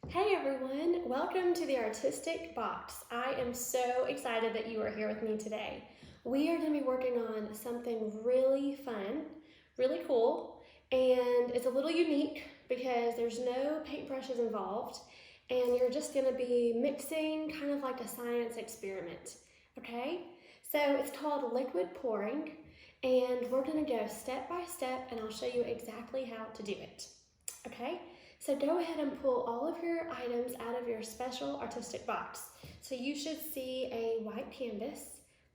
Hey everyone, welcome to the Artistic Box. I am so excited that you are here with me today. We are going to be working on something really fun, really cool, and it's a little unique because there's no paintbrushes involved and you're just going to be mixing kind of like a science experiment, okay? So it's called liquid pouring and we're going to go step by step and I'll show you exactly how to do it, okay? So go ahead and pull all of your items out of your special artistic box. So you should see a white canvas.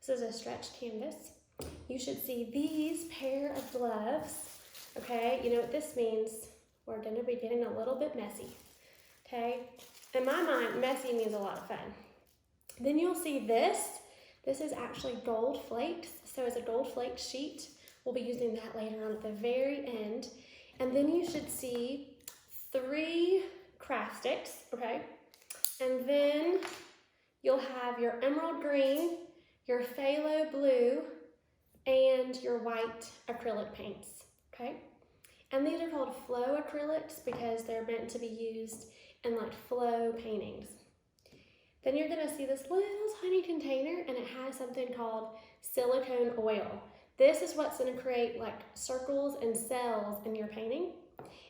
This is a stretched canvas. You should see these pair of gloves. Okay, you know what this means? We're gonna be getting a little bit messy. Okay, in my mind, messy means a lot of fun. Then you'll see this. This is actually gold flakes. So it's a gold flake sheet. We'll be using that later on at the very end. And then you should see 3 craft sticks, okay? And then you'll have your emerald green, your phthalo blue, and your white acrylic paints, okay? And these are called flow acrylics because they're meant to be used in like flow paintings. Then you're gonna see this little tiny container and it has something called silicone oil. This is what's gonna create like circles and cells in your painting.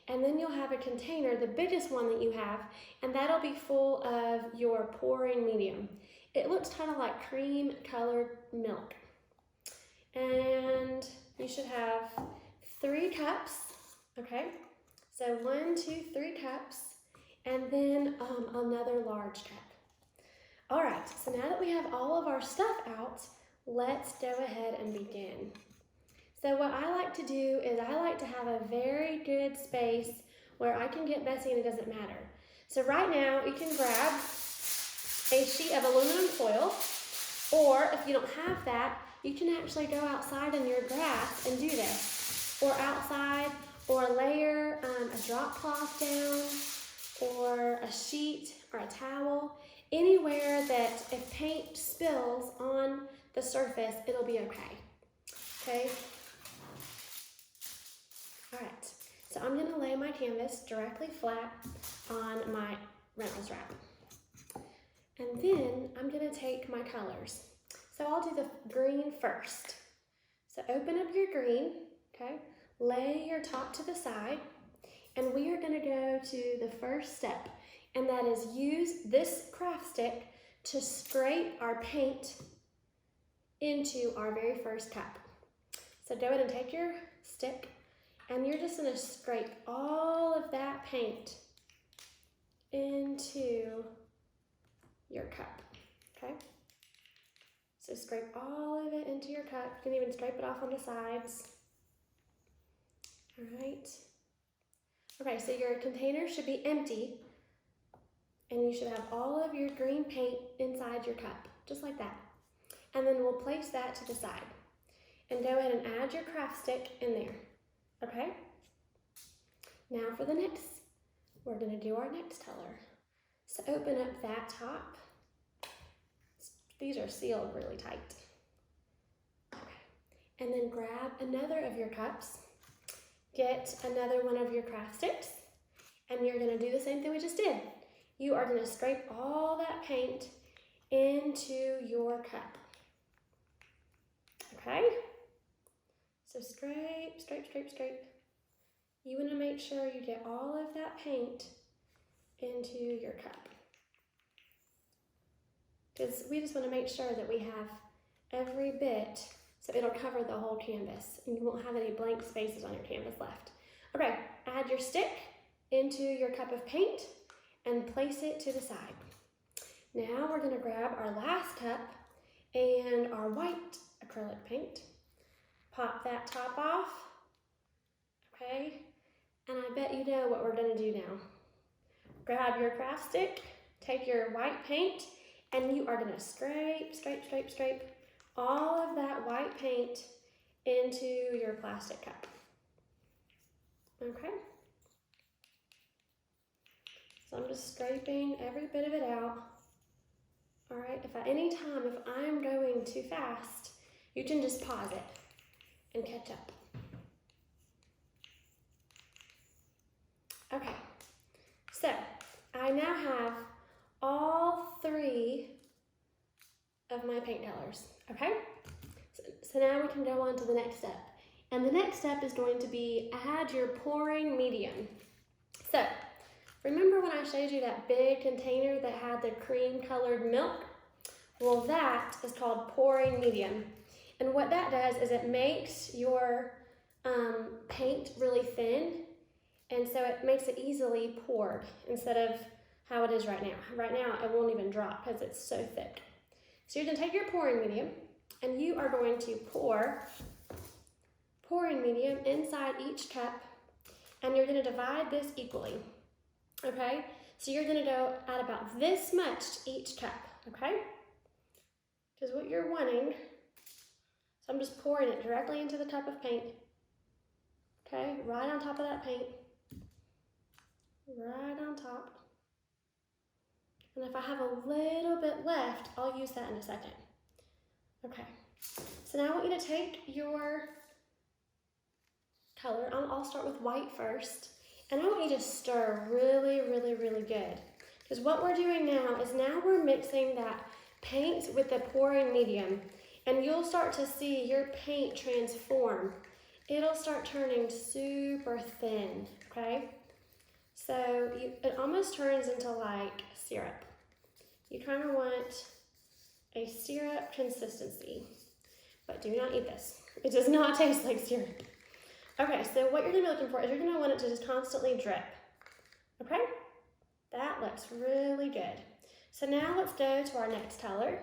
And then you'll have a container, the biggest one that you have, and that'll be full of your pouring medium. It looks kind of like cream colored milk. And you should have 3 cups, okay? So 1, 2, 3 cups, and then another large cup. All right, so now that we have all of our stuff out, let's go ahead and begin. So what I like to do is I like to have a very good space where I can get messy and it doesn't matter. So right now you can grab a sheet of aluminum foil, or if you don't have that, you can actually go outside in your grass and do this. Or outside, or layer a drop cloth down, or a sheet or a towel, anywhere that if paint spills on the surface, it'll be okay. Okay? All right, so I'm gonna lay my canvas directly flat on my Reynolds wrap. And then I'm gonna take my colors. So I'll do the green first. So open up your green, okay? Lay your top to the side, and we are gonna go to the first step, and that is use this craft stick to scrape our paint into our very first cup. So go ahead and take your stick, and you're just gonna scrape all of that paint into your cup, okay? So scrape all of it into your cup. You can even scrape it off on the sides. All right. Okay, so your container should be empty, and you should have all of your green paint inside your cup, just like that. And then we'll place that to the side. And go ahead and add your craft stick in there. Okay, now for the next, we're gonna do our next color. So open up that top. These are sealed really tight. Okay, and then grab another of your cups, get another one of your craft sticks, and you're gonna do the same thing we just did. You are gonna scrape all that paint into your cup. Okay? So scrape, scrape, scrape, scrape. You want to make sure you get all of that paint into your cup. Because we just want to make sure that we have every bit so it'll cover the whole canvas and you won't have any blank spaces on your canvas left. Okay, add your stick into your cup of paint and place it to the side. Now we're going to grab our last cup and our white acrylic paint. Pop that top off, okay? And I bet you know what we're gonna do now. Grab your craft stick, take your white paint, and you are gonna scrape, scrape, scrape, scrape all of that white paint into your plastic cup, okay? So I'm just scraping every bit of it out. All right, if at any time, if I'm going too fast, you can just pause it and catch up. Okay, so I now have all 3 of my paint colors, okay? So now we can go on to the next step. And the next step is going to be add your pouring medium. So, remember when I showed you that big container that had the cream colored milk? Well, that is called pouring medium. And what that does is it makes your paint really thin, and so it makes it easily poured instead of how it is right now. Right now, it won't even drop because it's so thick. So you're gonna take your pouring medium, and you are going to pour pouring medium inside each cup, and you're gonna divide this equally, okay? So you're gonna go add about this much to each cup, okay? Because what you're wanting, so I'm just pouring it directly into the cup of paint, okay? Right on top of that paint, right on top. And if I have a little bit left, I'll use that in a second. Okay, so now I want you to take your color. I'll start with white first. And I want you to stir really, really, really good. Because what we're doing now is now we're mixing that paint with the pouring medium. And you'll start to see your paint transform. It'll start turning super thin, okay? So it almost turns into like syrup. You kind of want a syrup consistency, but do not eat this. It does not taste like syrup. Okay, so what you're gonna be looking for is you're gonna want it to just constantly drip, okay? That looks really good. So now let's go to our next color,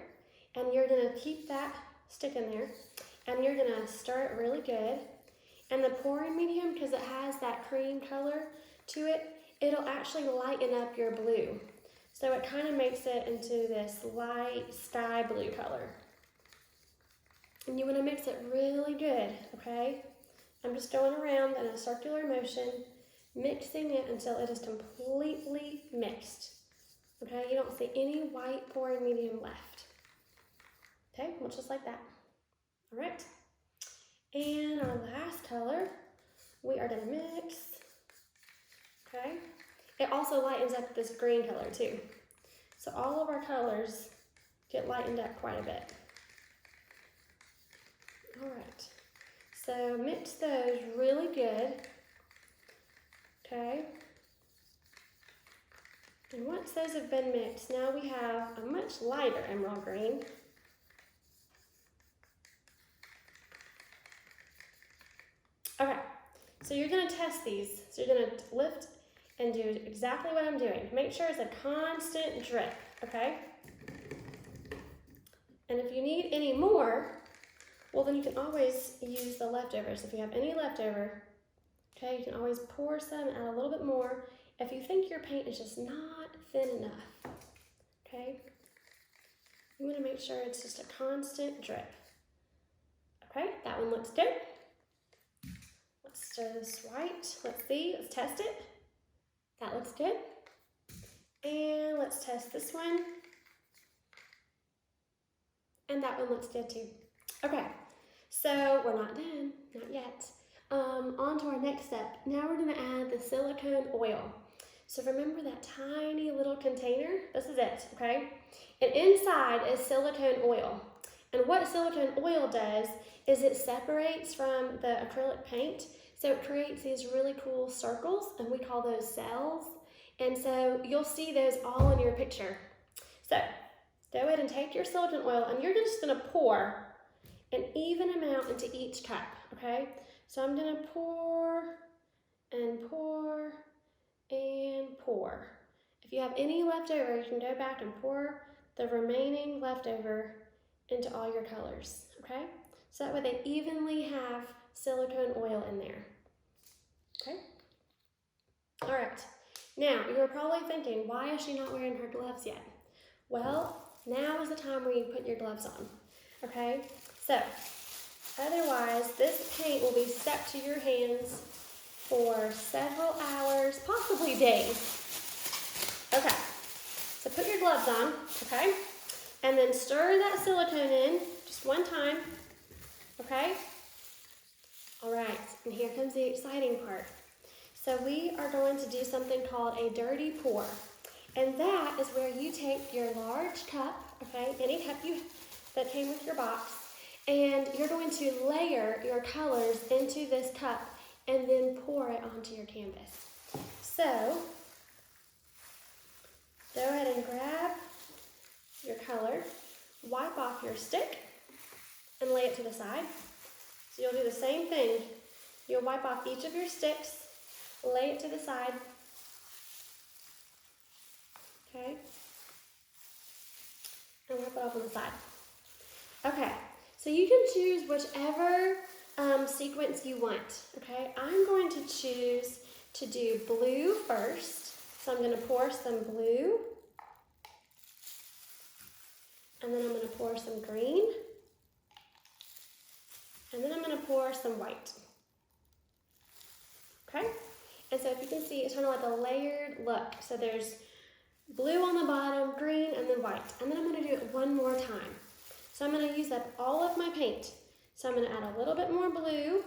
and you're gonna keep that stick in there, and you're gonna stir it really good. And the pouring medium, because it has that cream color to it, it'll actually lighten up your blue. So it kind of makes it into this light sky blue color. And you want to mix it really good, okay? I'm just going around in a circular motion, mixing it until it is completely mixed. Okay, you don't see any white pouring medium left. Okay, well, just like that. All right, and our last color, we are gonna mix, okay? It also lightens up this green color too. So all of our colors get lightened up quite a bit. All right, so mix those really good, okay? And once those have been mixed, now we have a much lighter emerald green. Okay, so you're gonna test these. So you're gonna lift and do exactly what I'm doing. Make sure it's a constant drip, okay? And if you need any more, well, then you can always use the leftovers. If you have any leftover, okay, you can always pour some, add a little bit more. If you think your paint is just not thin enough, okay, you want to make sure it's just a constant drip. Okay, that one looks good. Let's stir this white. Let's see, let's test it. That looks good. And let's test this one. And that one looks good too. Okay, so we're not done, not yet. On to our next step. Now we're gonna add the silicone oil. So remember that tiny little container? This is it, okay? And inside is silicone oil. And what silicone oil does is it separates from the acrylic paint. So it creates these really cool circles, and we call those cells. And so you'll see those all in your picture. So go ahead and take your silicone oil, and you're just gonna pour an even amount into each cup, okay? So I'm gonna pour and pour and pour. If you have any left over, you can go back and pour the remaining leftover into all your colors, okay? So that way they evenly have silicone oil in there, okay? All right, now you're probably thinking, why is she not wearing her gloves yet? Well, now is the time where you put your gloves on, okay? So, otherwise, this paint will be stuck to your hands for several hours, possibly days. Okay, so put your gloves on, okay? And then stir that silicone in just one time, okay? All right, and here comes the exciting part. So we are going to do something called a dirty pour. And that is where you take your large cup, okay, any cup that came with your box, and you're going to layer your colors into this cup and then pour it onto your canvas. So, go ahead and grab your color, wipe off your stick, and lay it to the side. So you'll do the same thing. You'll wipe off each of your sticks, lay it to the side, okay, and wipe it off on the side. Okay, so you can choose whichever sequence you want, okay? I'm going to choose to do blue first, so I'm going to pour some blue, and then I'm going to pour some green, and then I'm going to pour some white. Okay? And so if you can see, it's kind of like a layered look. So there's blue on the bottom, green, and then white. And then I'm going to do it one more time. So I'm going to use up all of my paint. So I'm going to add a little bit more blue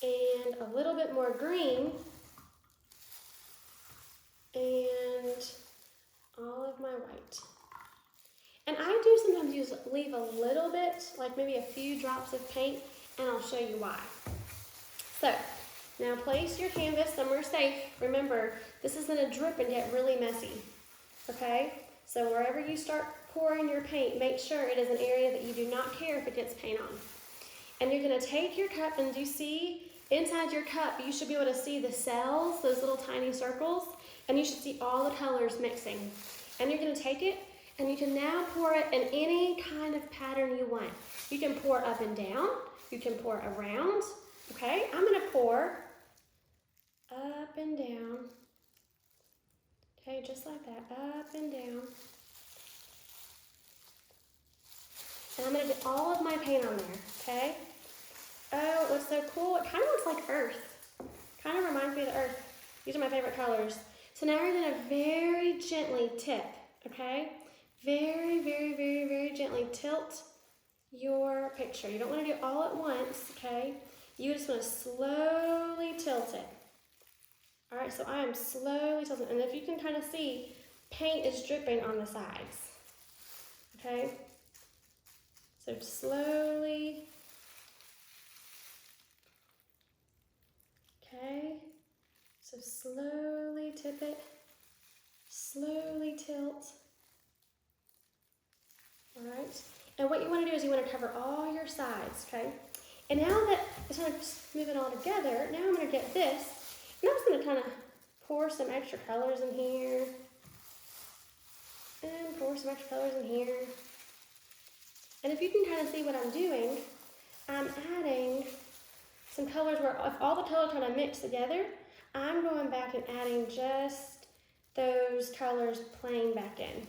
and a little bit more green and all of my white. And I do sometimes leave a little bit, like maybe a few drops of paint, and I'll show you why. So, now place your canvas somewhere safe. Remember, this is going to drip and get really messy, okay? So wherever you start pouring your paint, make sure it is an area that you do not care if it gets paint on. And you're going to take your cup, and you see inside your cup, you should be able to see the cells, those little tiny circles, and you should see all the colors mixing. And you're going to take it, and you can now pour it in any kind of pattern you want. You can pour up and down, you can pour around. Okay, I'm going to pour up and down. Okay, just like that, up and down. And I'm going to get all of my paint on there, okay? Oh, it looks so cool. It kind of looks like earth. Kind of reminds me of the earth. These are my favorite colors. So now you're going to very gently tip, okay? Very, very, very, very gently tilt your picture. You don't want to do it all at once, okay? You just want to slowly tilt it. All right, so I am slowly tilting. And if you can kind of see, paint is dripping on the sides. Okay? So slowly. Okay? So slowly tip it. Slowly tilt. All right? And what you want to do is you want to cover all your sides, okay? And now that it's kind of just moving all together, now I'm going to get this, and I'm just going to kind of pour some extra colors in here, and pour some extra colors in here. And if you can kind of see what I'm doing, I'm adding some colors where if all the colors kind of mix together, I'm going back and adding just those colors plain back in.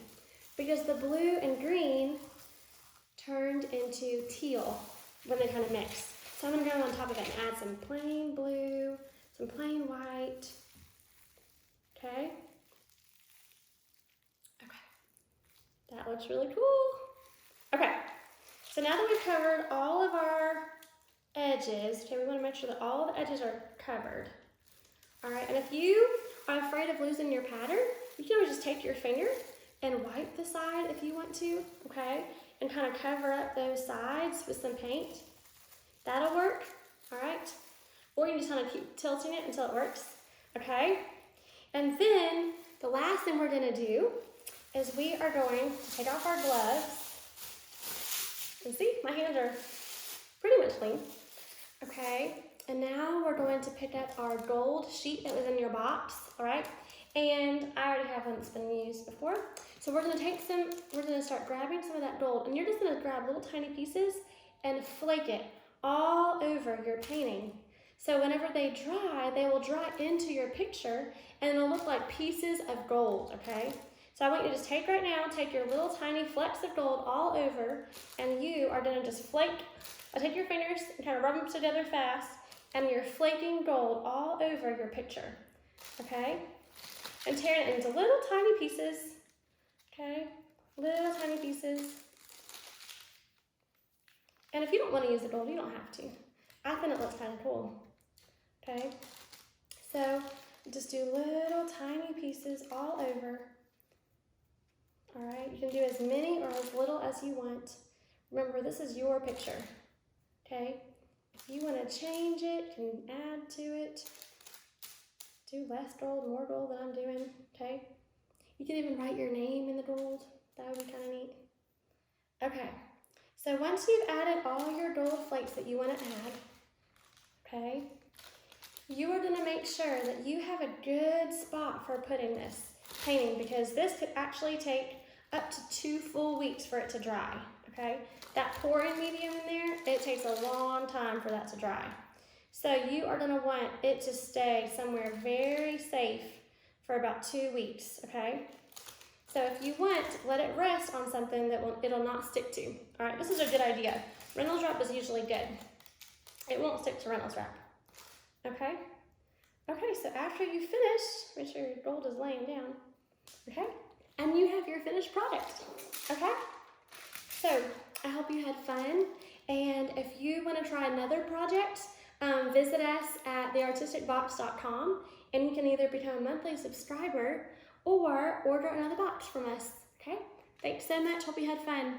Because the blue and green turned into teal when they kind of mix. So I'm going to go on top of it and add some plain blue, some plain white. Okay? Okay. That looks really cool. Okay. So now that we've covered all of our edges, okay, we want to make sure that all the edges are covered. All right, and if you are afraid of losing your pattern, you can always just take your finger and wipe the side if you want to, okay? And kind of cover up those sides with some paint. That'll work, all right? Or you can just kind of keep tilting it until it works, okay? And then the last thing we're gonna do is we are going to take off our gloves. And see, my hands are pretty much clean, okay? And now we're going to pick up our gold sheet that was in your box, all right? And I already have one that's been used before. So we're gonna start grabbing some of that gold, and you're just gonna grab little tiny pieces and flake it all over your painting. So whenever they dry, they will dry into your picture, and it'll look like pieces of gold, okay? So I want you to just take your little tiny flecks of gold all over, and you are gonna just flake. Take your fingers and kind of rub them together fast, and you're flaking gold all over your picture, okay? And tearing it into little tiny pieces, okay? Little tiny pieces. And if you don't want to use the gold, you don't have to. I think it looks kind of cool, okay? So Just do little tiny pieces all over. All right, you can do as many or as little as you want. Remember, this is your picture, okay? If you want to change it, you can add to it. Do less gold, more gold than I'm doing, okay? You can even write your name in the gold. That would be kind of neat. Okay, so once you've added all your gold flakes that you want to add, okay, you are going to make sure that you have a good spot for putting this painting, because this could actually take up to 2 full weeks for it to dry, okay? That pouring medium in there, it takes a long time for that to dry. So you are going to want it to stay somewhere very safe for about 2 weeks, okay? So if you want, let it rest on something that it'll not stick to. All right, this is a good idea. Reynolds wrap is usually good. It won't stick to Reynolds wrap, okay? Okay, so after you finish, make sure your gold is laying down, okay? And you have your finished product, okay? So I hope you had fun, and if you want to try another project, visit us at theartisticbox.com, and you can either become a monthly subscriber or order another box from us, okay? Thanks so much. Hope you had fun.